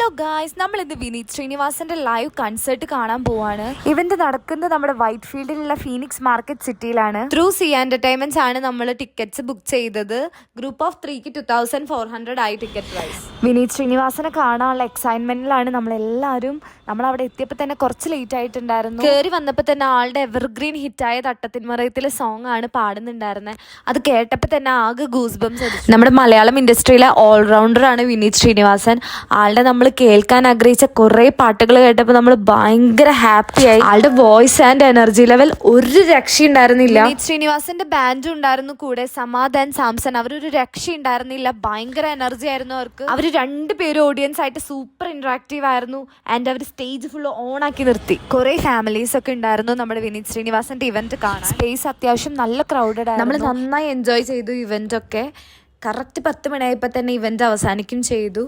Hello guys, നമ്മൾ ഇന്ന് വിനീത് ശ്രീനിവാസന്റെ ലൈവ് കൺസേർട്ട് കാണാൻ പോവാണ്. ഇവന്റ് നടക്കുന്നത് നമ്മുടെ വൈറ്റ് ഫീൽഡിലുള്ള ഫീനിക്സ് മാർക്കറ്റ് സിറ്റിയിലാണ്. ത്രൂ സി എന്റർടൈൻമെന്റ്സ് ആണ് നമ്മൾ ടിക്കറ്റ്സ് ബുക്ക് ചെയ്തത്. ഗ്രൂപ്പ് ഓഫ് 3ക്ക് 2400 ആയി ടിക്കറ്റ് പ്രൈസ്. വിനീത് ശ്രീനിവാസനെ കാണാനുള്ള എക്സൈറ്റ്മെന്റിലാണ് നമ്മളെല്ലാവരും. നമ്മളവിടെ എത്തിയപ്പോൾ തന്നെ കുറച്ച് ലേറ്റ് ആയിട്ടുണ്ടായിരുന്നു. കയറി വന്നപ്പോൾ തന്നെ ആളുടെ എവർഗ്രീൻ ഹിറ്റായ തട്ടത്തിന്മറയത്തിലെ സോങ് ആണ് പാടുന്നുണ്ടായിരുന്നത്. അത് കേട്ടപ്പോൾ തന്നെ ആകെ ഗൂസ് ബംസ് അടിച്ചു. നമ്മുടെ മലയാളം ഇൻഡസ്ട്രിയിലെ ഓൾറൗണ്ടർ ആണ് വിനീത് ശ്രീനിവാസൻ. ആളുടെ നമ്മൾ കേൾക്കാൻ ആഗ്രഹിച്ച കുറേ പാട്ടുകൾ കേട്ടപ്പോൾ നമ്മൾ ഭയങ്കര ഹാപ്പിയായി. ആളുടെ വോയിസ് ആൻഡ് എനർജി ലെവൽ ഒരു രക്ഷയുണ്ടായിരുന്നില്ല. വിനീത് ശ്രീനിവാസന്റെ ബാൻഡും ഉണ്ടായിരുന്നു കൂടെ, സമാധാൻ സാംസൺ. അവരൊരു രക്ഷ ഉണ്ടായിരുന്നില്ല, ഭയങ്കര എനർജി ആയിരുന്നു അവർക്ക്. അവർ രണ്ടുപേരും ഓഡിയൻസ് ആയിട്ട് സൂപ്പർ ഇന്ററാക്റ്റീവ് ആയിരുന്നു. ആൻഡ് അവർ സ്റ്റേജ് ഫുള്ള് ഓൺ ആക്കി നിർത്തി. കുറെ ഫാമിലീസ് ഒക്കെ ഉണ്ടായിരുന്നു നമ്മുടെ വിനീത് ശ്രീനിവാസന്റെ ഇവന്റ് കാണാൻ. സ്പേസ് അത്യാവശ്യം നല്ല ക്രൗഡഡ് ആയിരുന്നു. നമ്മൾ നന്നായി എൻജോയ് ചെയ്തു ഇവന്റ് ഒക്കെ. കറക്റ്റ് 10 മണിയായപ്പോൾ തന്നെ ഇവന്റ് അവസാനിക്കും ചെയ്തു.